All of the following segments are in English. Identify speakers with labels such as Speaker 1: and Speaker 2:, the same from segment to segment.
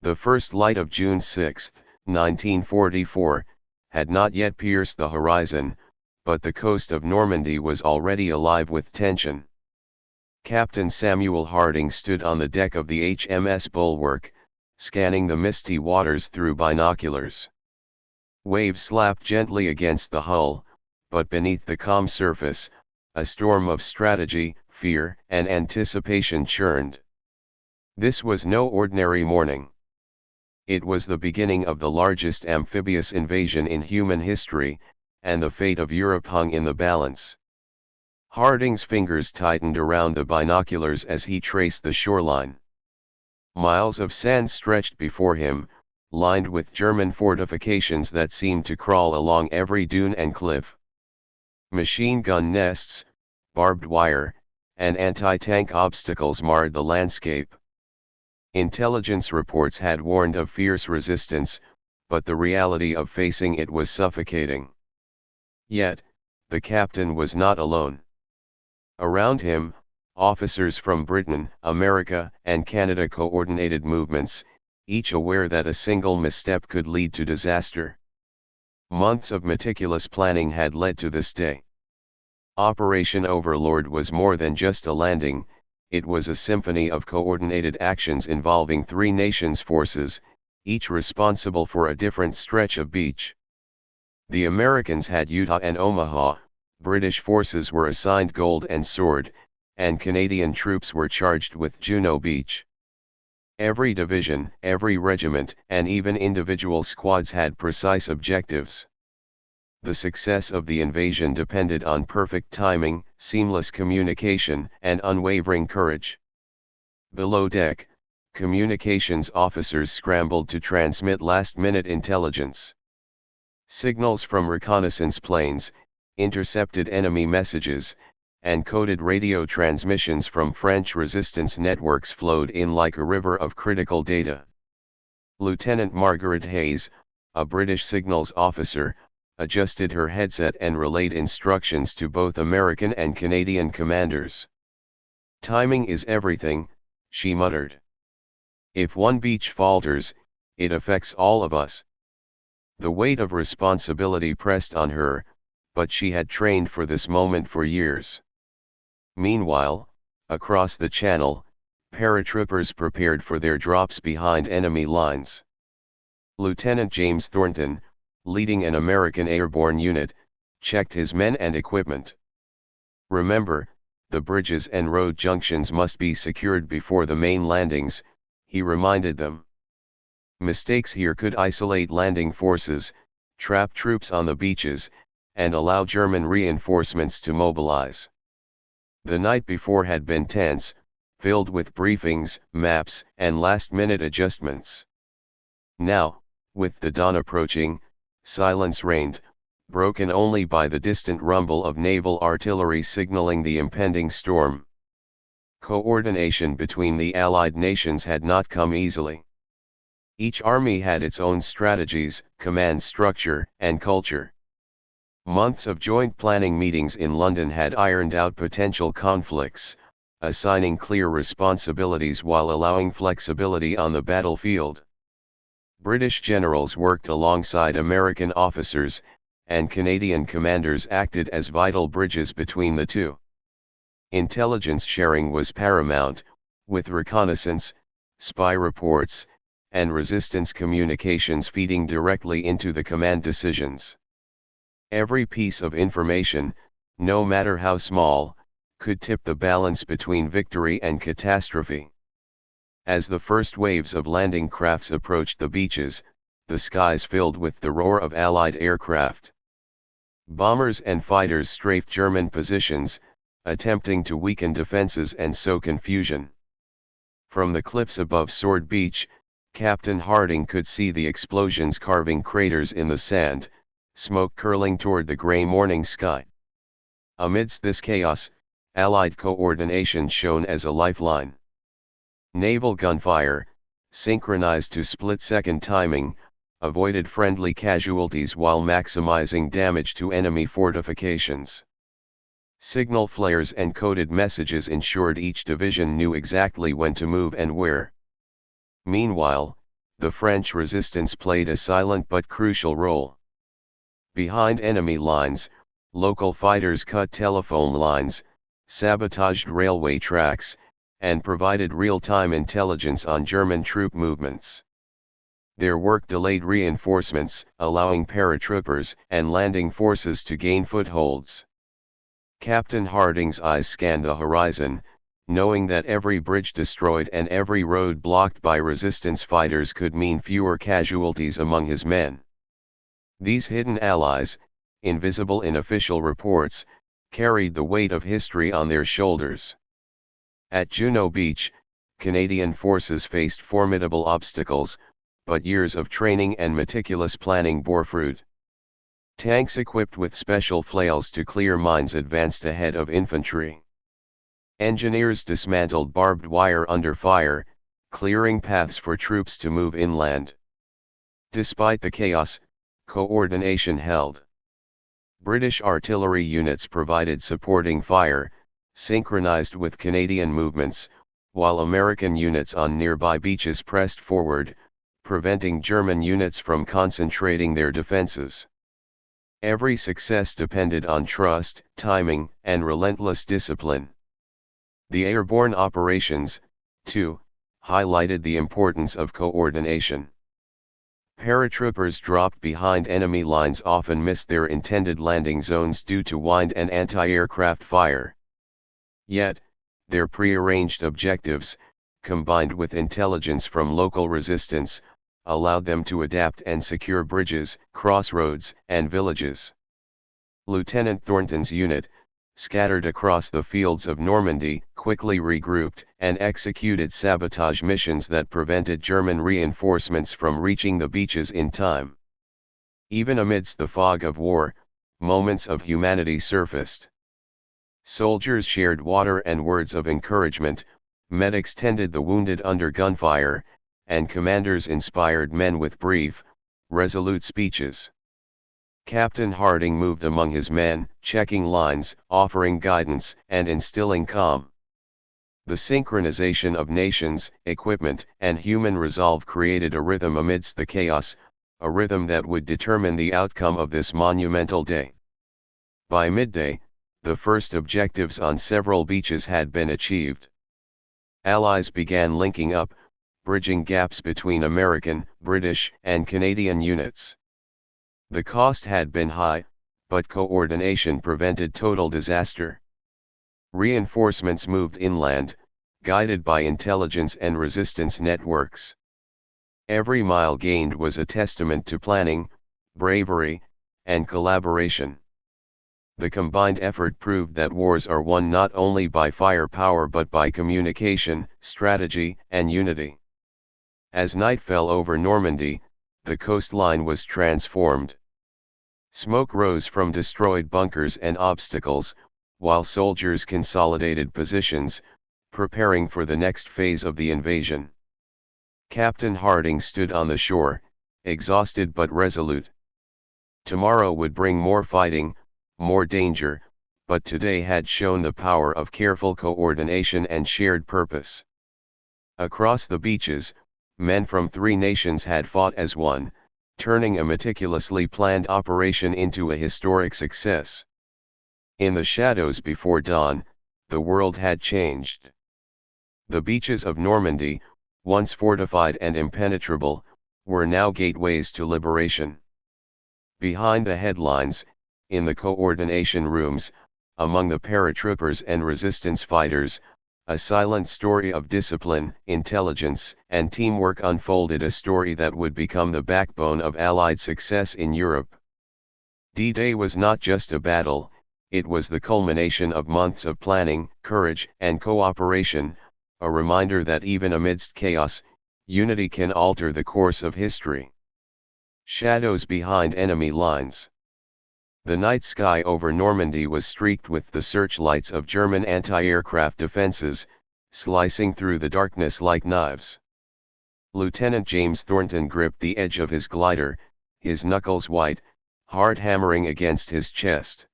Speaker 1: The first light of June 6, 1944, had not yet pierced the horizon, but the coast of Normandy was already alive with tension. Captain Samuel Harding stood on the deck of the HMS Bulwark, scanning the misty waters through binoculars. Waves slapped gently against the hull, but beneath the calm surface, a storm of strategy, fear, and anticipation churned. This was no ordinary morning. It was the beginning of the largest amphibious invasion in human history, and the fate of Europe hung in the balance. Harding's fingers tightened around the binoculars as he traced the shoreline. Miles of sand stretched before him, lined with German fortifications that seemed to crawl along every dune and cliff. Machine gun nests, barbed wire, and anti-tank obstacles marred the landscape. Intelligence reports had warned of fierce resistance, but the reality of facing it was suffocating. Yet, the captain was not alone. Around him, officers from Britain, America, and Canada coordinated movements, each aware that a single misstep could lead to disaster. Months of meticulous planning had led to this day. Operation Overlord was more than just a landing, it was a symphony of coordinated actions involving three nations' forces, each responsible for a different stretch of beach. The Americans had Utah and Omaha, British forces were assigned Gold and Sword, and Canadian troops were charged with Juno Beach. Every division, every regiment, and even individual squads had precise objectives. The success of the invasion depended on perfect timing, seamless communication, and unwavering courage. Below deck, communications officers scrambled to transmit last-minute intelligence. Signals from reconnaissance planes, intercepted enemy messages, and coded radio transmissions from French resistance networks flowed in like a river of critical data. Lieutenant Margaret Hayes, a British signals officer, adjusted her headset and relayed instructions to both American and Canadian commanders. "Timing is everything," she muttered. "If one beach falters, it affects all of us." The weight of responsibility pressed on her, but she had trained for this moment for years. Meanwhile, across the channel, paratroopers prepared for their drops behind enemy lines. Lieutenant James Thornton, leading an American airborne unit, checked his men and equipment. "Remember, the bridges and road junctions must be secured before the main landings," he reminded them. "Mistakes here could isolate landing forces, trap troops on the beaches, and allow German reinforcements to mobilize." The night before had been tense, filled with briefings, maps, and last-minute adjustments. Now, with the dawn approaching, silence reigned, broken only by the distant rumble of naval artillery signaling the impending storm. Coordination between the Allied nations had not come easily. Each army had its own strategies, command structure, and culture. Months of joint planning meetings in London had ironed out potential conflicts, assigning clear responsibilities while allowing flexibility on the battlefield. British generals worked alongside American officers, and Canadian commanders acted as vital bridges between the two. Intelligence sharing was paramount, with reconnaissance, spy reports, and resistance communications feeding directly into the command decisions. Every piece of information, no matter how small, could tip the balance between victory and catastrophe. As the first waves of landing crafts approached the beaches, the skies filled with the roar of Allied aircraft. Bombers and fighters strafed German positions, attempting to weaken defenses and sow confusion. From the cliffs above Sword Beach, Captain Harding could see the explosions carving craters in the sand, smoke curling toward the gray morning sky. Amidst this chaos, Allied coordination shone as a lifeline. Naval gunfire, synchronized to split-second timing, avoided friendly casualties while maximizing damage to enemy fortifications. Signal flares and coded messages ensured each division knew exactly when to move and where. Meanwhile, the French resistance played a silent but crucial role. Behind enemy lines, local fighters cut telephone lines, sabotaged railway tracks, and provided real-time intelligence on German troop movements. Their work delayed reinforcements, allowing paratroopers and landing forces to gain footholds. Captain Harding's eyes scanned the horizon, knowing that every bridge destroyed and every road blocked by resistance fighters could mean fewer casualties among his men. These hidden allies, invisible in official reports, carried the weight of history on their shoulders. At Juno Beach, Canadian forces faced formidable obstacles, but years of training and meticulous planning bore fruit. Tanks equipped with special flails to clear mines advanced ahead of infantry. Engineers dismantled barbed wire under fire, clearing paths for troops to move inland. Despite the chaos, coordination held. British artillery units provided supporting fire, synchronized with Canadian movements, while American units on nearby beaches pressed forward, preventing German units from concentrating their defenses. Every success depended on trust, timing, and relentless discipline. The airborne operations, too, highlighted the importance of coordination. Paratroopers dropped behind enemy lines often missed their intended landing zones due to wind and anti-aircraft fire. Yet, their prearranged objectives, combined with intelligence from local resistance, allowed them to adapt and secure bridges, crossroads, and villages. Lieutenant Thornton's unit, scattered across the fields of Normandy, quickly regrouped and executed sabotage missions that prevented German reinforcements from reaching the beaches in time. Even amidst the fog of war, moments of humanity surfaced. Soldiers shared water and words of encouragement, medics tended the wounded under gunfire, and commanders inspired men with brief, resolute speeches. Captain Harding moved among his men, checking lines, offering guidance, and instilling calm. The synchronization of nations, equipment, and human resolve created a rhythm amidst the chaos, a rhythm that would determine the outcome of this monumental day. By midday, the first objectives on several beaches had been achieved. Allies began linking up, bridging gaps between American, British, and Canadian units. The cost had been high, but coordination prevented total disaster. Reinforcements moved inland, guided by intelligence and resistance networks. Every mile gained was a testament to planning, bravery, and collaboration. The combined effort proved that wars are won not only by firepower but by communication, strategy, and unity. As night fell over Normandy, the coastline was transformed. Smoke rose from destroyed bunkers and obstacles, while soldiers consolidated positions, preparing for the next phase of the invasion. Captain Harding stood on the shore, exhausted but resolute. Tomorrow would bring more fighting, more danger, but today had shown the power of careful coordination and shared purpose. Across the beaches, men from 3 nations had fought as one, turning a meticulously planned operation into a historic success. In the shadows before dawn, the world had changed. The beaches of Normandy, once fortified and impenetrable, were now gateways to liberation. Behind the headlines, in the coordination rooms, among the paratroopers and resistance fighters, a silent story of discipline, intelligence, and teamwork unfolded, a story that would become the backbone of Allied success in Europe. D-Day was not just a battle, it was the culmination of months of planning, courage, and cooperation, a reminder that even amidst chaos, unity can alter the course of history. Shadows behind enemy lines. The night sky over Normandy was streaked with the searchlights of German anti-aircraft defenses, slicing through the darkness like knives. Lieutenant James Thornton gripped the edge of his glider, his knuckles white, hard hammering against his chest.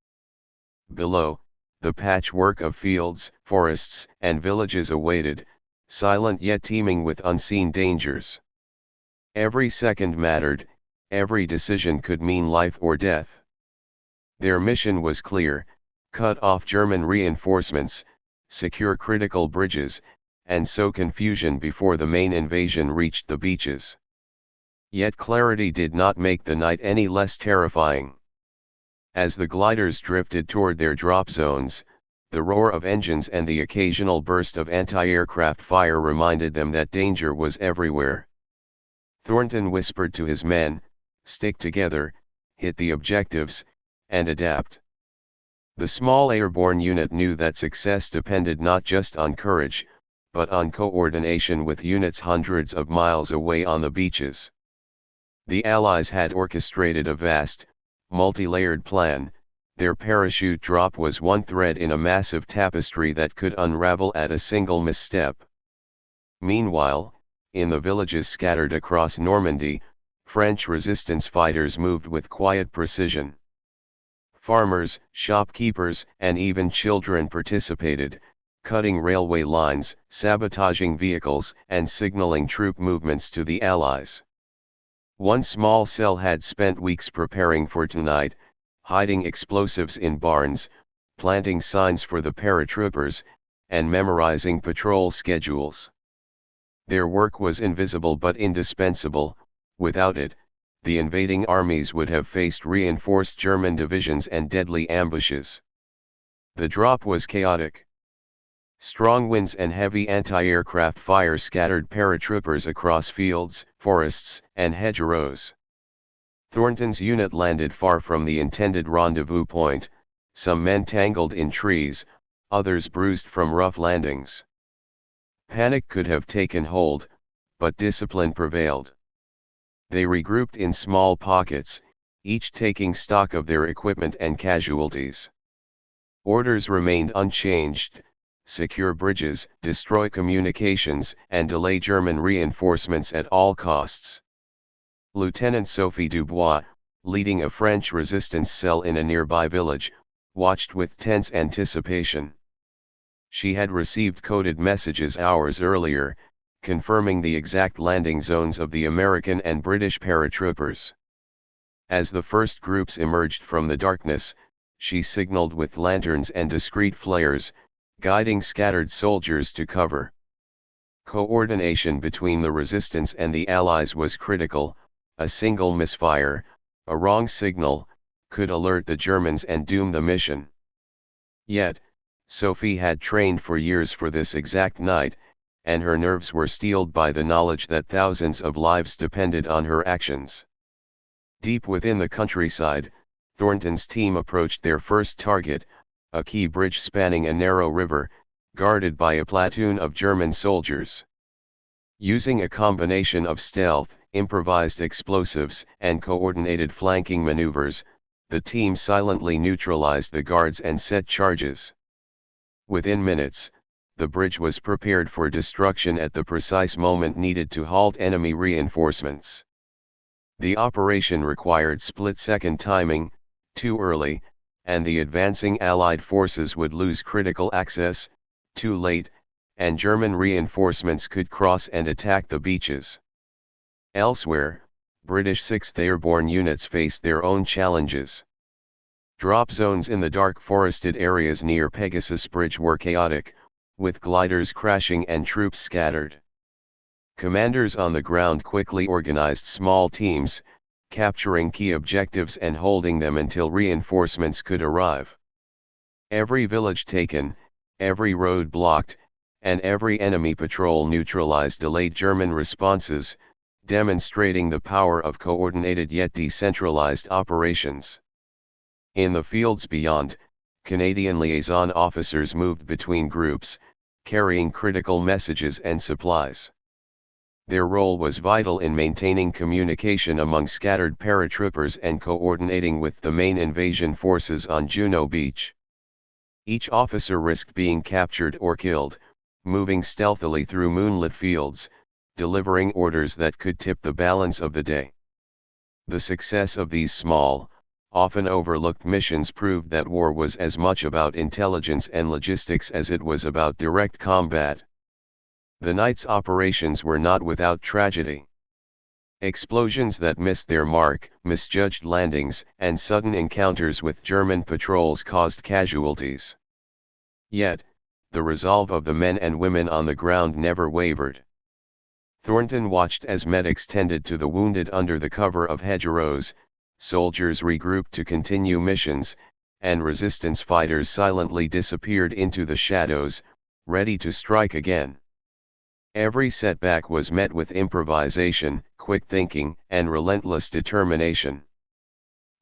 Speaker 1: Below, the patchwork of fields, forests, and villages awaited, silent yet teeming with unseen dangers. Every second mattered, every decision could mean life or death. Their mission was clear: cut off German reinforcements, secure critical bridges, and sow confusion before the main invasion reached the beaches. Yet clarity did not make the night any less terrifying. As the gliders drifted toward their drop zones, the roar of engines and the occasional burst of anti-aircraft fire reminded them that danger was everywhere. Thornton whispered to his men, "Stick together, hit the objectives, and adapt." The small airborne unit knew that success depended not just on courage, but on coordination with units hundreds of miles away on the beaches. The Allies had orchestrated a vast, multi-layered plan. Their parachute drop was one thread in a massive tapestry that could unravel at a single misstep. Meanwhile, in the villages scattered across Normandy, French resistance fighters moved with quiet precision. Farmers, shopkeepers, and even children participated, cutting railway lines, sabotaging vehicles, and signaling troop movements to the Allies. One small cell had spent weeks preparing for tonight, hiding explosives in barns, planting signs for the paratroopers, and memorizing patrol schedules. Their work was invisible but indispensable. Without it, the invading armies would have faced reinforced German divisions and deadly ambushes. The drop was chaotic. Strong winds and heavy anti-aircraft fire scattered paratroopers across fields, forests, and hedgerows. Thornton's unit landed far from the intended rendezvous point, some men tangled in trees, others bruised from rough landings. Panic could have taken hold, but discipline prevailed. They regrouped in small pockets, each taking stock of their equipment and casualties. Orders remained unchanged: secure bridges, destroy communications, and delay German reinforcements at all costs. Lieutenant Sophie Dubois, leading a French resistance cell in a nearby village, watched with tense anticipation. She had received coded messages hours earlier, confirming the exact landing zones of the American and British paratroopers. As the first groups emerged from the darkness, she signaled with lanterns and discreet flares, guiding scattered soldiers to cover. Coordination between the resistance and the Allies was critical. A single misfire, a wrong signal, could alert the Germans and doom the mission. Yet, Sophie had trained for years for this exact night, and her nerves were steeled by the knowledge that thousands of lives depended on her actions. Deep within the countryside, Thornton's team approached their first target, a key bridge spanning a narrow river, guarded by a platoon of German soldiers. Using a combination of stealth, improvised explosives, and coordinated flanking maneuvers, the team silently neutralized the guards and set charges. Within minutes, the bridge was prepared for destruction at the precise moment needed to halt enemy reinforcements. The operation required split-second timing: too early, and the advancing Allied forces would lose critical access; too late, and German reinforcements could cross and attack the beaches. Elsewhere, British 6th Airborne units faced their own challenges. Drop zones in the dark forested areas near Pegasus Bridge were chaotic, with gliders crashing and troops scattered. Commanders on the ground quickly organized small teams, capturing key objectives and holding them until reinforcements could arrive. Every village taken, every road blocked, and every enemy patrol neutralized delayed German responses, demonstrating the power of coordinated yet decentralized operations. In the fields beyond, Canadian liaison officers moved between groups, carrying critical messages and supplies. Their role was vital in maintaining communication among scattered paratroopers and coordinating with the main invasion forces on Juno Beach. Each officer risked being captured or killed, moving stealthily through moonlit fields, delivering orders that could tip the balance of the day. The success of these small, often overlooked missions proved that war was as much about intelligence and logistics as it was about direct combat. The night's operations were not without tragedy. Explosions that missed their mark, misjudged landings, and sudden encounters with German patrols caused casualties. Yet, the resolve of the men and women on the ground never wavered. Thornton watched as medics tended to the wounded under the cover of hedgerows, soldiers regrouped to continue missions, and resistance fighters silently disappeared into the shadows, ready to strike again. Every setback was met with improvisation, quick thinking, and relentless determination.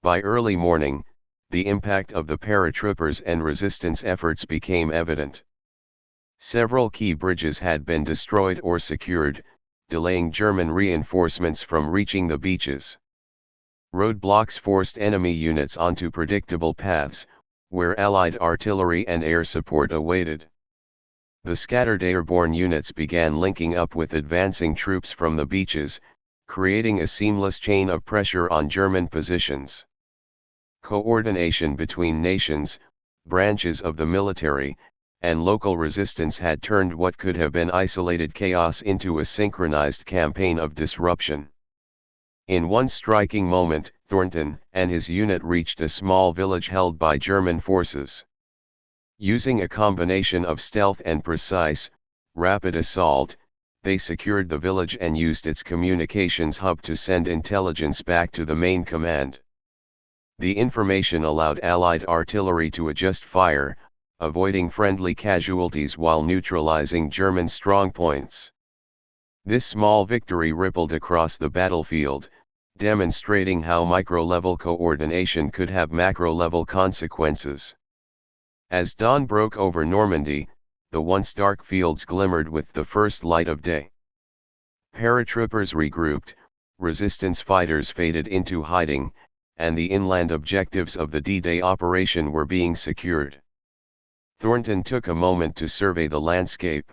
Speaker 1: By early morning, the impact of the paratroopers and resistance efforts became evident. Several key bridges had been destroyed or secured, delaying German reinforcements from reaching the beaches. Roadblocks forced enemy units onto predictable paths, where Allied artillery and air support awaited. The scattered airborne units began linking up with advancing troops from the beaches, creating a seamless chain of pressure on German positions. Coordination between nations, branches of the military, and local resistance had turned what could have been isolated chaos into a synchronized campaign of disruption. In one striking moment, Thornton and his unit reached a small village held by German forces. Using a combination of stealth and precise, rapid assault, they secured the village and used its communications hub to send intelligence back to the main command. The information allowed Allied artillery to adjust fire, avoiding friendly casualties while neutralizing German strongpoints. This small victory rippled across the battlefield, demonstrating how micro-level coordination could have macro-level consequences. As dawn broke over Normandy, the once dark fields glimmered with the first light of day. Paratroopers regrouped, resistance fighters faded into hiding, and the inland objectives of the D-Day operation were being secured. Thornton took a moment to survey the landscape.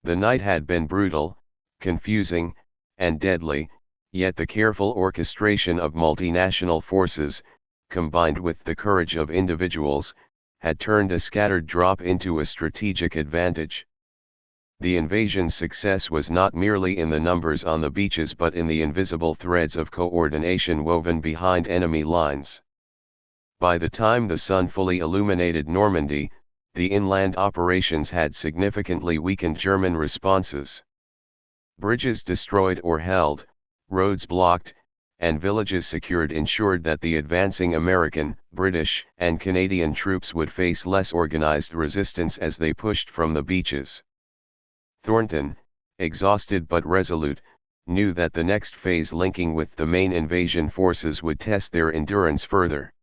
Speaker 1: The night had been brutal, confusing, and deadly, yet the careful orchestration of multinational forces, combined with the courage of individuals, had turned a scattered drop into a strategic advantage. The invasion's success was not merely in the numbers on the beaches but in the invisible threads of coordination woven behind enemy lines. By the time the sun fully illuminated Normandy, the inland operations had significantly weakened German responses. Bridges destroyed or held, roads blocked, and villages secured ensured that the advancing American, British, and Canadian troops would face less organized resistance as they pushed from the beaches. Thornton, exhausted but resolute, knew that the next phase linking with the main invasion forces would test their endurance further.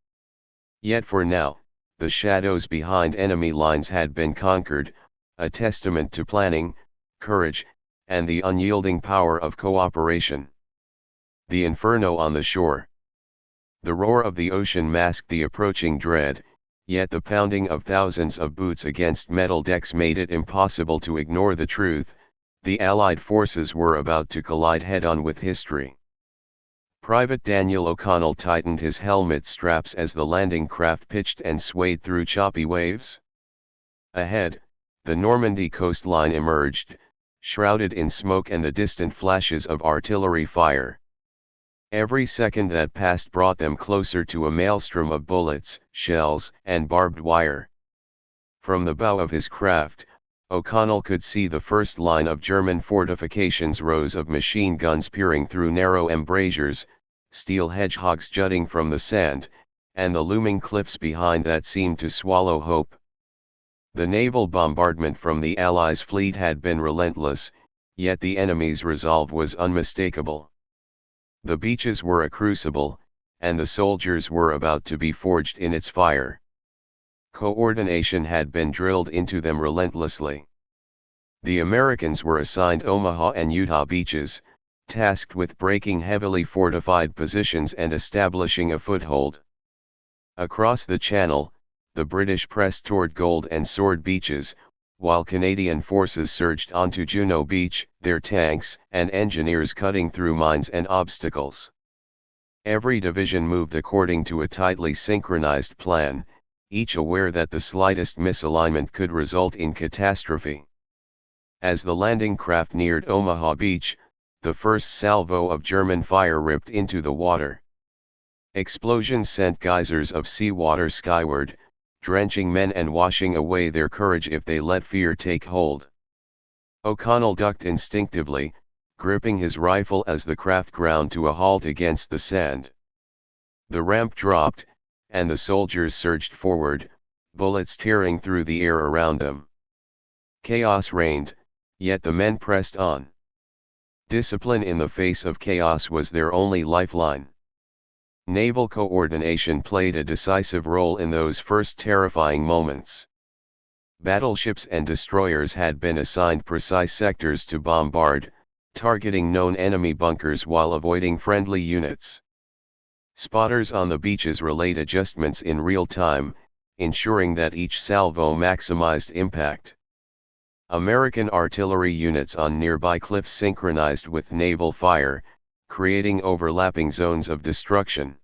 Speaker 1: Yet for now, the shadows behind enemy lines had been conquered, a testament to planning, courage, and the unyielding power of cooperation. The inferno on the shore. The roar of the ocean masked the approaching dread, yet the pounding of thousands of boots against metal decks made it impossible to ignore the truth: the Allied forces were about to collide head-on with history. Private Daniel O'Connell tightened his helmet straps as the landing craft pitched and swayed through choppy waves. Ahead, the Normandy coastline emerged, shrouded in smoke and the distant flashes of artillery fire. Every second that passed brought them closer to a maelstrom of bullets, shells, and barbed wire. From the bow of his craft, O'Connell could see the first line of German fortifications, rows of machine guns peering through narrow embrasures, steel hedgehogs jutting from the sand, and the looming cliffs behind that seemed to swallow hope. The naval bombardment from the Allies' fleet had been relentless, yet the enemy's resolve was unmistakable. The beaches were a crucible, and the soldiers were about to be forged in its fire. Coordination had been drilled into them relentlessly. The Americans were assigned Omaha and Utah beaches, tasked with breaking heavily fortified positions and establishing a foothold. Across the channel, the British pressed toward Gold and Sword beaches, while Canadian forces surged onto Juno Beach, their tanks and engineers cutting through mines and obstacles. Every division moved according to a tightly synchronized plan, each aware that the slightest misalignment could result in catastrophe. As the landing craft neared Omaha Beach, the first salvo of German fire ripped into the water. Explosions sent geysers of seawater skyward, drenching men and washing away their courage if they let fear take hold. O'Connell ducked instinctively, gripping his rifle as the craft ground to a halt against the sand. The ramp dropped, and the soldiers surged forward, bullets tearing through the air around them. Chaos reigned, yet the men pressed on. Discipline in the face of chaos was their only lifeline. Naval coordination played a decisive role in those first terrifying moments. Battleships and destroyers had been assigned precise sectors to bombard, targeting known enemy bunkers while avoiding friendly units. Spotters on the beaches relayed adjustments in real time, ensuring that each salvo maximized impact. American artillery units on nearby cliffs synchronized with naval fire, creating overlapping zones of destruction.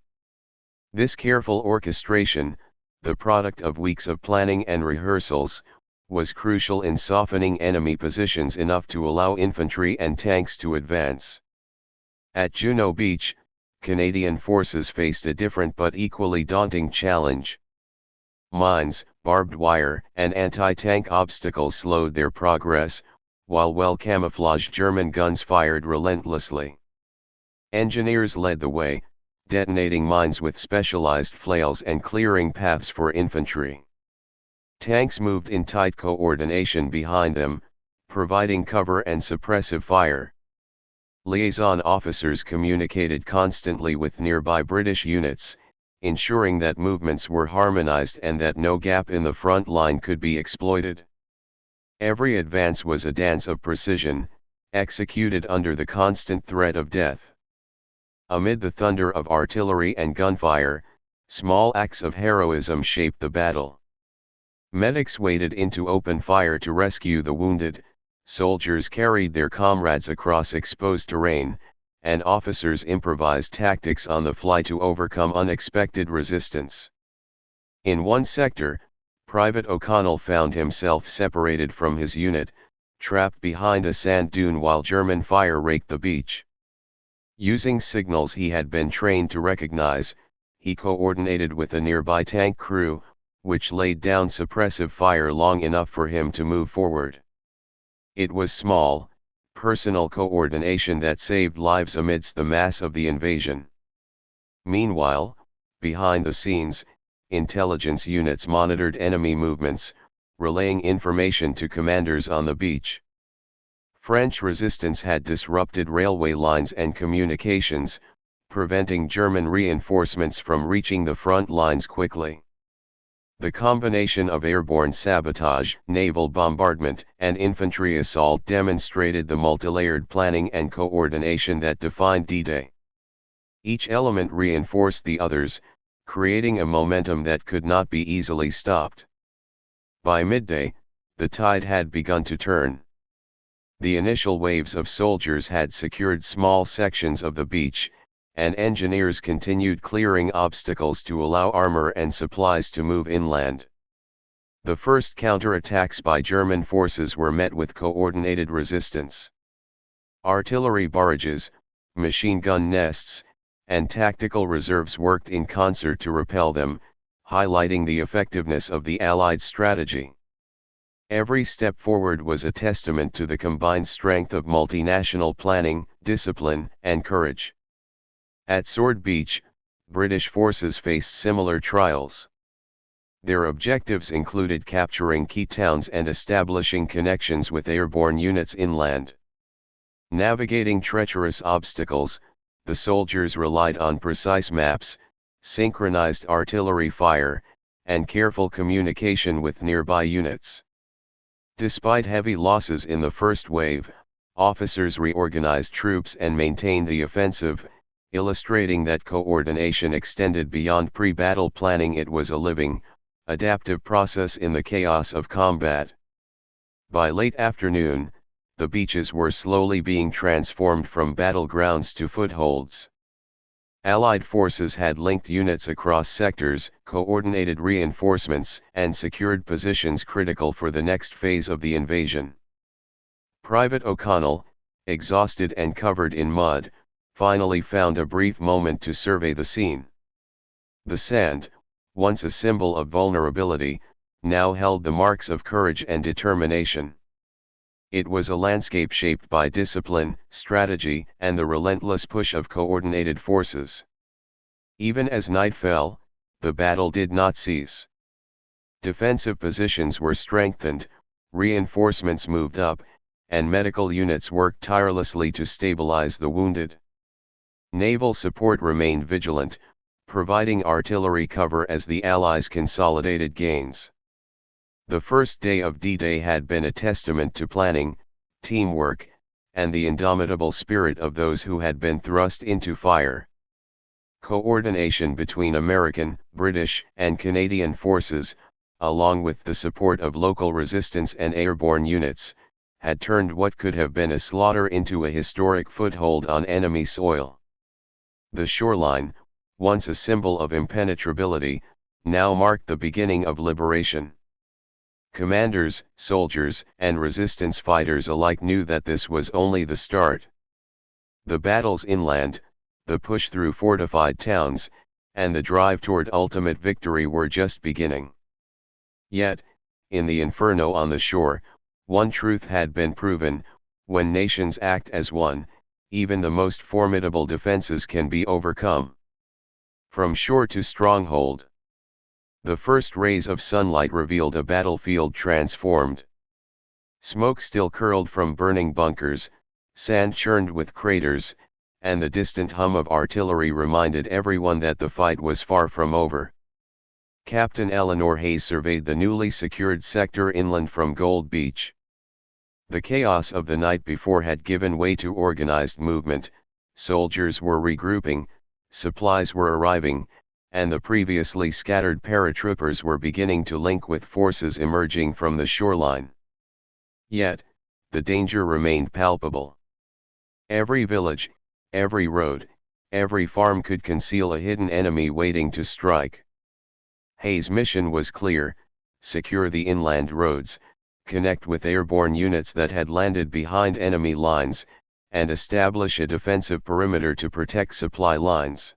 Speaker 1: This careful orchestration, the product of weeks of planning and rehearsals, was crucial in softening enemy positions enough to allow infantry and tanks to advance. At Juno Beach, Canadian forces faced a different but equally daunting challenge. Mines, barbed wire, and anti-tank obstacles slowed their progress, while well-camouflaged German guns fired relentlessly. Engineers led the way, detonating mines with specialized flails and clearing paths for infantry. Tanks moved in tight coordination behind them, providing cover and suppressive fire. Liaison officers communicated constantly with nearby British units, ensuring that movements were harmonized and that no gap in the front line could be exploited. Every advance was a dance of precision, executed under the constant threat of death. Amid the thunder of artillery and gunfire, small acts of heroism shaped the battle. Medics waded into open fire to rescue the wounded, soldiers carried their comrades across exposed terrain, and officers improvised tactics on the fly to overcome unexpected resistance. In one sector, Private O'Connell found himself separated from his unit, trapped behind a sand dune while German fire raked the beach. Using signals he had been trained to recognize, he coordinated with a nearby tank crew, which laid down suppressive fire long enough for him to move forward. It was small, personal coordination that saved lives amidst the mass of the invasion. Meanwhile, behind the scenes, intelligence units monitored enemy movements, relaying information to commanders on the beach. French resistance had disrupted railway lines and communications, preventing German reinforcements from reaching the front lines quickly. The combination of airborne sabotage, naval bombardment, and infantry assault demonstrated the multilayered planning and coordination that defined D-Day. Each element reinforced the others, creating a momentum that could not be easily stopped. By midday, the tide had begun to turn. The initial waves of soldiers had secured small sections of the beach, and engineers continued clearing obstacles to allow armor and supplies to move inland. The first counterattacks by German forces were met with coordinated resistance. Artillery barrages, machine gun nests, and tactical reserves worked in concert to repel them, highlighting the effectiveness of the Allied strategy. Every step forward was a testament to the combined strength of multinational planning, discipline, and courage. At Sword Beach, British forces faced similar trials. Their objectives included capturing key towns and establishing connections with airborne units inland. Navigating treacherous obstacles, the soldiers relied on precise maps, synchronized artillery fire, and careful communication with nearby units. Despite heavy losses in the first wave, officers reorganized troops and maintained the offensive, illustrating that coordination extended beyond pre-battle planning. It was a living, adaptive process in the chaos of combat. By late afternoon, the beaches were slowly being transformed from battlegrounds to footholds. Allied forces had linked units across sectors, coordinated reinforcements, and secured positions critical for the next phase of the invasion. Private O'Connell, exhausted and covered in mud, finally found a brief moment to survey the scene. The sand, once a symbol of vulnerability, now held the marks of courage and determination. It was a landscape shaped by discipline, strategy, and the relentless push of coordinated forces. Even as night fell, the battle did not cease. Defensive positions were strengthened, reinforcements moved up, and medical units worked tirelessly to stabilize the wounded. Naval support remained vigilant, providing artillery cover as the Allies consolidated gains. The first day of D-Day had been a testament to planning, teamwork, and the indomitable spirit of those who had been thrust into fire. Coordination between American, British, and Canadian forces, along with the support of local resistance and airborne units, had turned what could have been a slaughter into a historic foothold on enemy soil. The shoreline, once a symbol of impenetrability, now marked the beginning of liberation. Commanders, soldiers, and resistance fighters alike knew that this was only the start. The battles inland, the push through fortified towns, and the drive toward ultimate victory were just beginning. Yet, in the inferno on the shore, one truth had been proven: when nations act as one, even the most formidable defenses can be overcome. From shore to stronghold. The first rays of sunlight revealed a battlefield transformed. Smoke still curled from burning bunkers, sand churned with craters, and the distant hum of artillery reminded everyone that the fight was far from over. Captain Eleanor Hayes surveyed the newly secured sector inland from Gold Beach. The chaos of the night before had given way to organized movement, soldiers were regrouping, supplies were arriving, and the previously scattered paratroopers were beginning to link with forces emerging from the shoreline. Yet, the danger remained palpable. Every village, every road, every farm could conceal a hidden enemy waiting to strike. Hayes' mission was clear: secure the inland roads, connect with airborne units that had landed behind enemy lines, and establish a defensive perimeter to protect supply lines.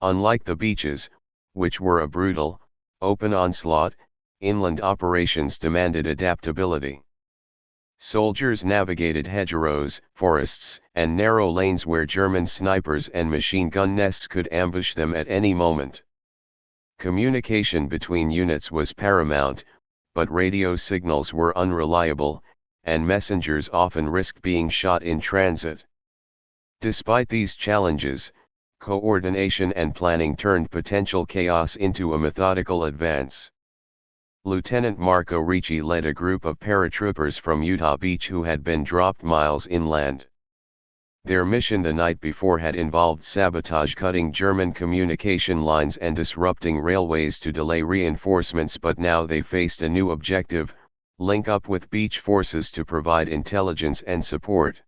Speaker 1: Unlike the beaches, which were a brutal, open onslaught, inland operations demanded adaptability. Soldiers navigated hedgerows, forests, and narrow lanes where German snipers and machine gun nests could ambush them at any moment. Communication between units was paramount, but radio signals were unreliable, and messengers often risked being shot in transit. Despite these challenges, coordination and planning turned potential chaos into a methodical advance. Lieutenant Marco Ricci led a group of paratroopers from Utah Beach who had been dropped miles inland. Their mission the night before had involved sabotage, cutting German communication lines and disrupting railways to delay reinforcements, but now they faced a new objective: link up with beach forces to provide intelligence and support.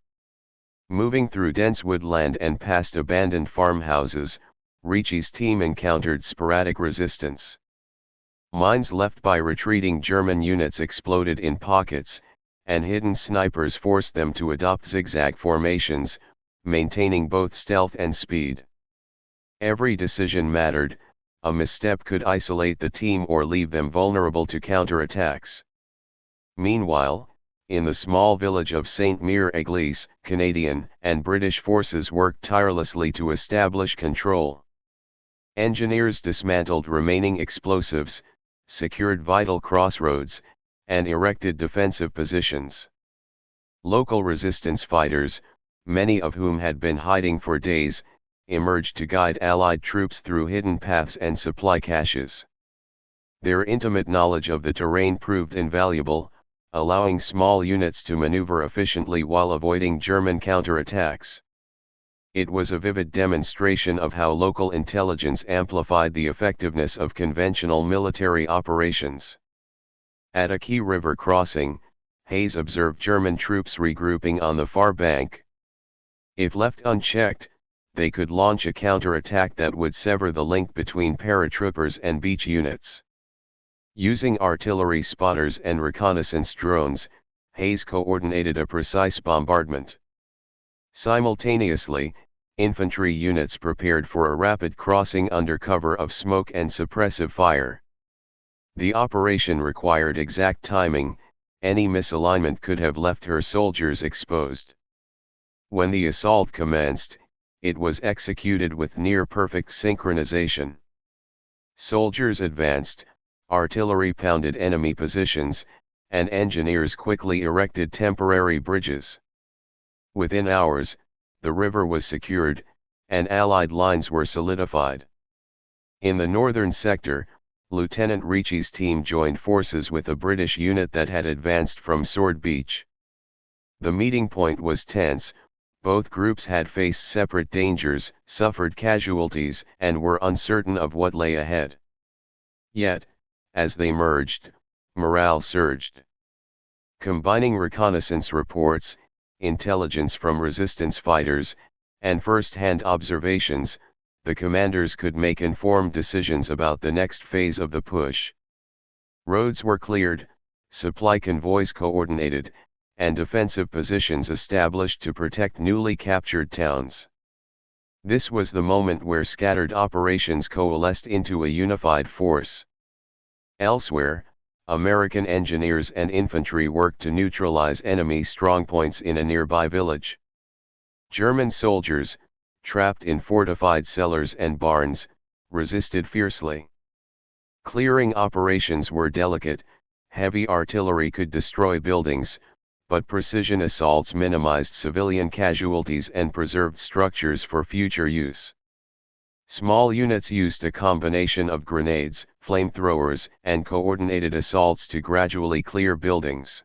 Speaker 1: Moving through dense woodland and past abandoned farmhouses, Ricci's team encountered sporadic resistance. Mines left by retreating German units exploded in pockets, and hidden snipers forced them to adopt zigzag formations, maintaining both stealth and speed. Every decision mattered: a misstep could isolate the team or leave them vulnerable to counterattacks. Meanwhile, in the small village of Saint-Mère-Église, Canadian and British forces worked tirelessly to establish control. Engineers dismantled remaining explosives, secured vital crossroads, and erected defensive positions. Local resistance fighters, many of whom had been hiding for days, emerged to guide Allied troops through hidden paths and supply caches. Their intimate knowledge of the terrain proved invaluable, allowing small units to maneuver efficiently while avoiding German counterattacks. It was a vivid demonstration of how local intelligence amplified the effectiveness of conventional military operations. At a key river crossing, Hayes observed German troops regrouping on the far bank. If left unchecked, they could launch a counterattack that would sever the link between paratroopers and beach units. Using artillery spotters and reconnaissance drones, Hayes coordinated a precise bombardment. Simultaneously, infantry units prepared for a rapid crossing under cover of smoke and suppressive fire. The operation required exact timing, any misalignment could have left her soldiers exposed. When the assault commenced, it was executed with near-perfect synchronization. Soldiers advanced, artillery pounded enemy positions, and engineers quickly erected temporary bridges. Within hours, the river was secured, and Allied lines were solidified. In the northern sector, Lieutenant Ricci's team joined forces with a British unit that had advanced from Sword Beach. The meeting point was tense, both groups had faced separate dangers, suffered casualties, and were uncertain of what lay ahead. Yet, as they merged, morale surged. Combining reconnaissance reports, intelligence from resistance fighters, and first-hand observations, the commanders could make informed decisions about the next phase of the push. Roads were cleared, supply convoys coordinated, and defensive positions established to protect newly captured towns. This was the moment where scattered operations coalesced into a unified force. Elsewhere, American engineers and infantry worked to neutralize enemy strongpoints in a nearby village. German soldiers, trapped in fortified cellars and barns, resisted fiercely. Clearing operations were delicate, heavy artillery could destroy buildings, but precision assaults minimized civilian casualties and preserved structures for future use. Small units used a combination of grenades, flamethrowers, and coordinated assaults to gradually clear buildings.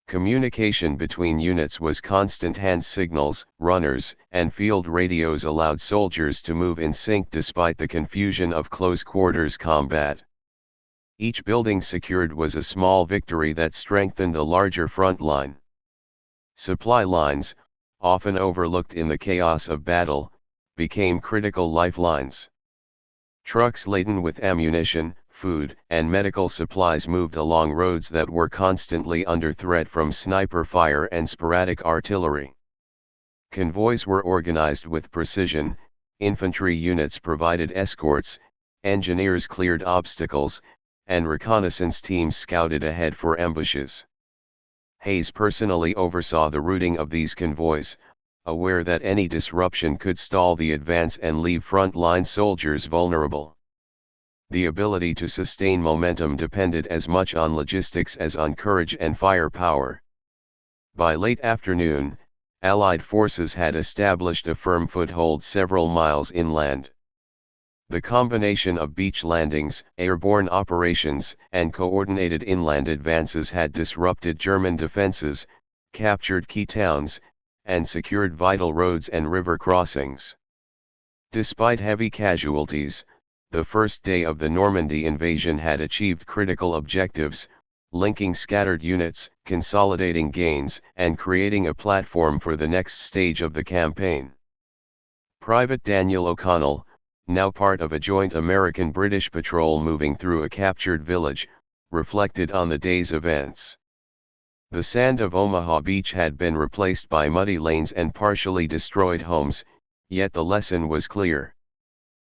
Speaker 1: Communication between units was constant. Hand signals, runners, and field radios allowed soldiers to move in sync despite the confusion of close-quarters combat. Each building secured was a small victory that strengthened the larger front line. Supply lines, often overlooked in the chaos of battle, became critical lifelines. Trucks laden with ammunition, food, and medical supplies moved along roads that were constantly under threat from sniper fire and sporadic artillery. Convoys were organized with precision, infantry units provided escorts, engineers cleared obstacles, and reconnaissance teams scouted ahead for ambushes. Hayes personally oversaw the routing of these convoys, aware that any disruption could stall the advance and leave front-line soldiers vulnerable. The ability to sustain momentum depended as much on logistics as on courage and firepower. By late afternoon, Allied forces had established a firm foothold several miles inland. The combination of beach landings, airborne operations, and coordinated inland advances had disrupted German defenses, captured key towns, and secured vital roads and river crossings. Despite heavy casualties, the first day of the Normandy invasion had achieved critical objectives, linking scattered units, consolidating gains, and creating a platform for the next stage of the campaign. Private Daniel O'Connell, now part of a joint American-British patrol moving through a captured village, reflected on the day's events. The sand of Omaha Beach had been replaced by muddy lanes and partially destroyed homes, yet the lesson was clear.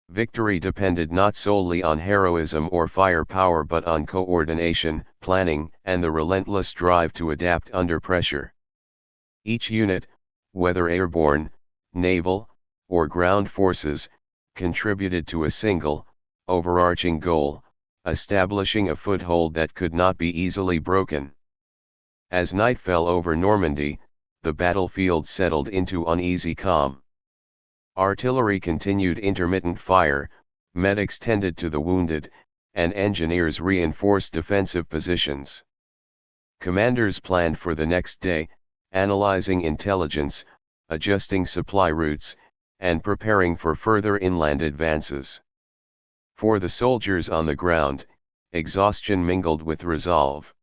Speaker 1: Victory depended not solely on heroism or firepower but on coordination, planning, and the relentless drive to adapt under pressure. Each unit, whether airborne, naval, or ground forces, contributed to a single, overarching goal, establishing a foothold that could not be easily broken. As night fell over Normandy, the battlefield settled into uneasy calm. Artillery continued intermittent fire, medics tended to the wounded, and engineers reinforced defensive positions. Commanders planned for the next day, analyzing intelligence, adjusting supply routes, and preparing for further inland advances. For the soldiers on the ground, exhaustion mingled with resolve.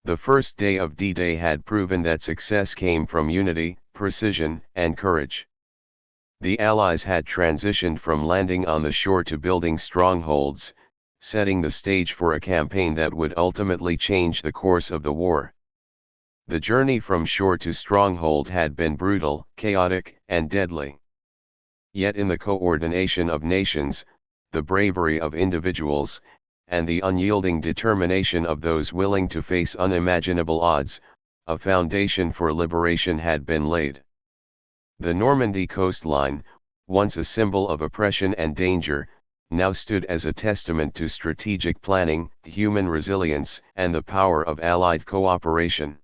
Speaker 1: The first day of D-Day had proven that success came from unity, precision, and courage. The Allies had transitioned from landing on the shore to building strongholds, setting the stage for a campaign that would ultimately change the course of the war. The journey from shore to stronghold had been brutal, chaotic, and deadly. Yet in the coordination of nations, the bravery of individuals, and the unyielding determination of those willing to face unimaginable odds, a foundation for liberation had been laid. The Normandy coastline, once a symbol of oppression and danger, now stood as a testament to strategic planning, human resilience, and the power of Allied cooperation.